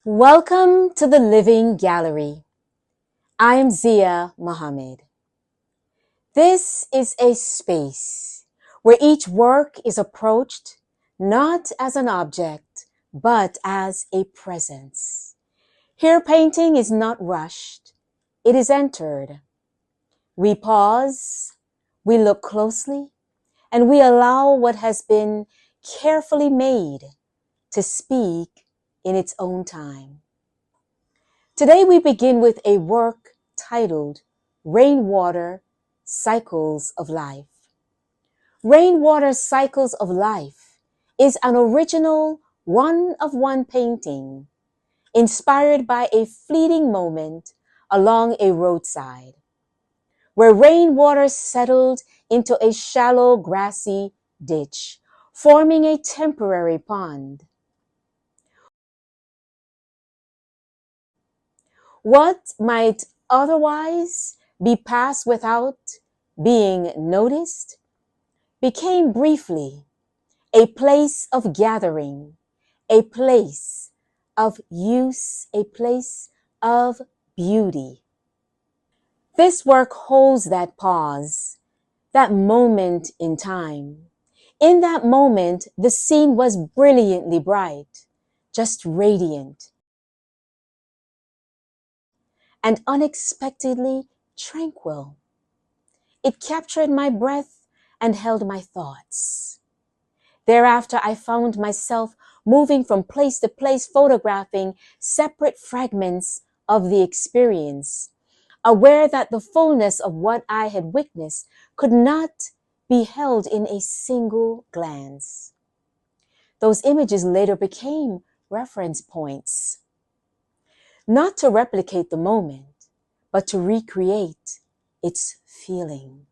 Welcome to the Living Gallery. I'm Ziya Muhammad. This is a space where each work is approached not as an object, but as a presence. Here, painting is not rushed, it is entered. We pause, we look closely, and we allow what has been carefully made to speak in its own time. Today we begin with a work titled Rainwater Cycles of Life. Rainwater Cycles of Life is an original one-of-one painting inspired by a fleeting moment along a roadside where rainwater settled into a shallow grassy ditch, forming a temporary pond. What might otherwise be passed without being noticed became briefly a place of gathering, a place of use, a place of beauty. This work holds that pause, that moment in time. In that moment, the scene was brilliantly bright, just radiant, and unexpectedly tranquil. It captured my breath and held my thoughts. Thereafter, I found myself moving from place to place, photographing separate fragments of the experience, aware that the fullness of what I had witnessed could not be held in a single glance. Those images later became reference points, not to replicate the moment, but to recreate its feeling.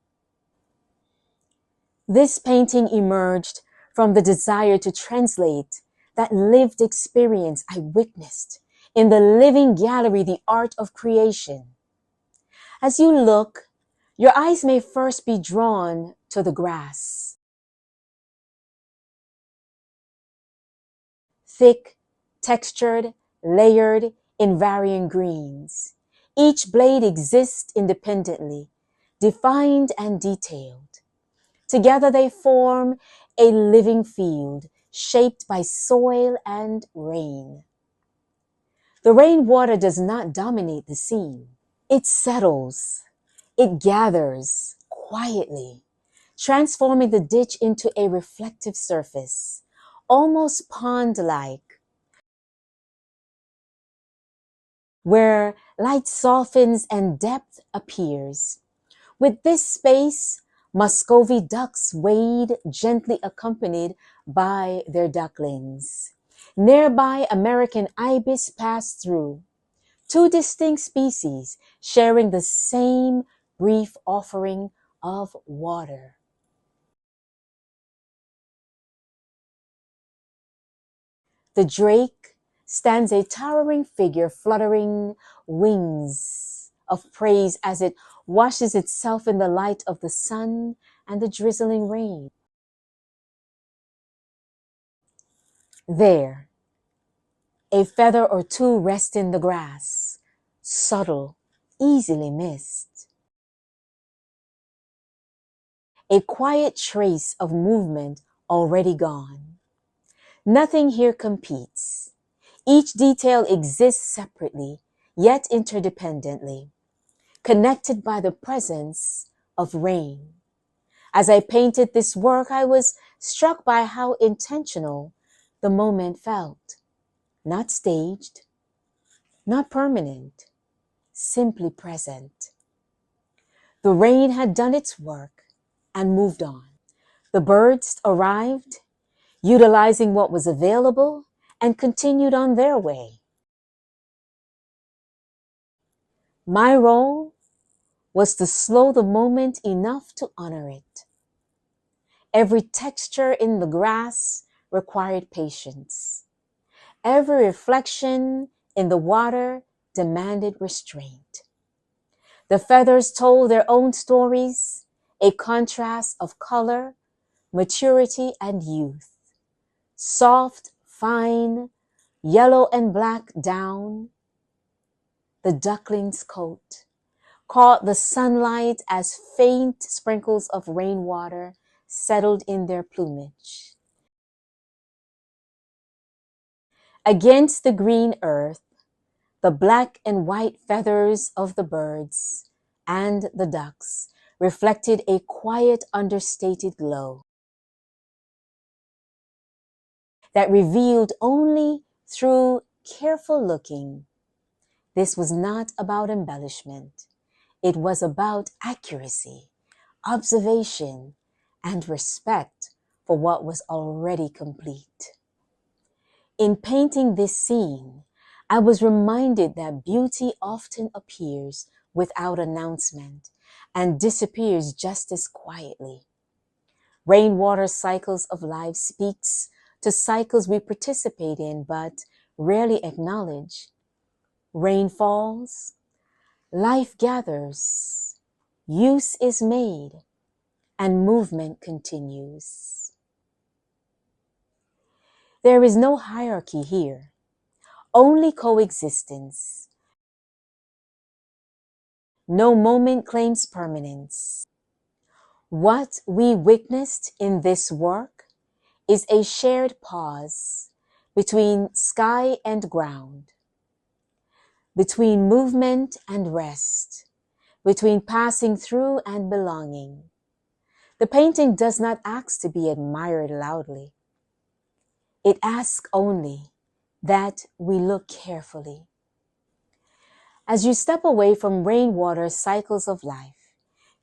This painting emerged from the desire to translate that lived experience I witnessed in the living gallery, the art of creation. As you look, your eyes may first be drawn to the grass. Thick, textured, layered in varying greens. Each blade exists independently, defined and detailed. Together they form a living field shaped by soil and rain. The rainwater does not dominate the scene. It settles, it gathers quietly, transforming the ditch into a reflective surface, almost pond-like, where light softens and depth appears. With this space, Muscovy ducks wade gently accompanied by their ducklings. Nearby, American ibis pass through, two distinct species sharing the same brief offering of water. The drake stands a towering figure fluttering wings of praise as it washes itself in the light of the sun and the drizzling rain. There, a feather or two rest in the grass, subtle, easily missed. A quiet trace of movement already gone. Nothing here competes. Each detail exists separately, yet interdependently, connected by the presence of rain. As I painted this work, I was struck by how intentional the moment felt. Not staged, not permanent, simply present. The rain had done its work and moved on. The birds arrived, utilizing what was available, and continued on their way. My role was to slow the moment enough to honor it. Every texture in the grass required patience. Every reflection in the water demanded restraint. The feathers told their own stories, a contrast of color, maturity, and youth. Soft, fine, yellow and black down, the duckling's coat caught the sunlight as faint sprinkles of rainwater settled in their plumage. Against the green earth, the black and white feathers of the birds and the ducks reflected a quiet, understated glow that revealed only through careful looking. This was not about embellishment. It was about accuracy, observation, and respect for what was already complete. In painting this scene, I was reminded that beauty often appears without announcement and disappears just as quietly. Rainwater cycles of life speaks to cycles we participate in but rarely acknowledge. Rain falls, life gathers, use is made, and movement continues. There is no hierarchy here, only coexistence. No moment claims permanence. What we witnessed in this work is a shared pause between sky and ground, between movement and rest, between passing through and belonging. The painting does not ask to be admired loudly. It asks only that we look carefully. As you step away from rainwater cycles of life,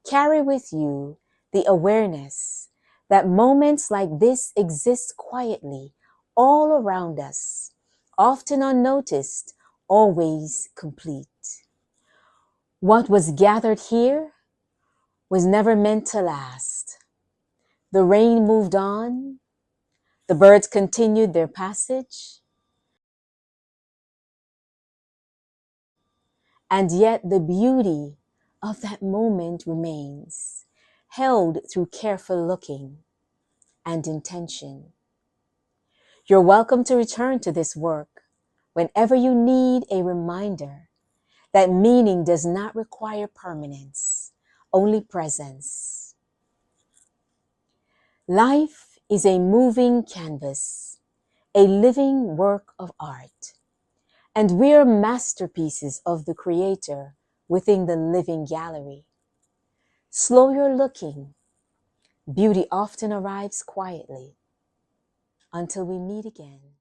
carry with you the awareness that moments like this exist quietly all around us, often unnoticed, always complete. What was gathered here was never meant to last. The rain moved on, the birds continued their passage, and yet the beauty of that moment remains, held through careful looking and intention. You're welcome to return to this work whenever you need a reminder that meaning does not require permanence, only presence. Life is a moving canvas, a living work of art, and we're masterpieces of the Creator within the living gallery. Slow your looking. Beauty often arrives quietly. Until we meet again.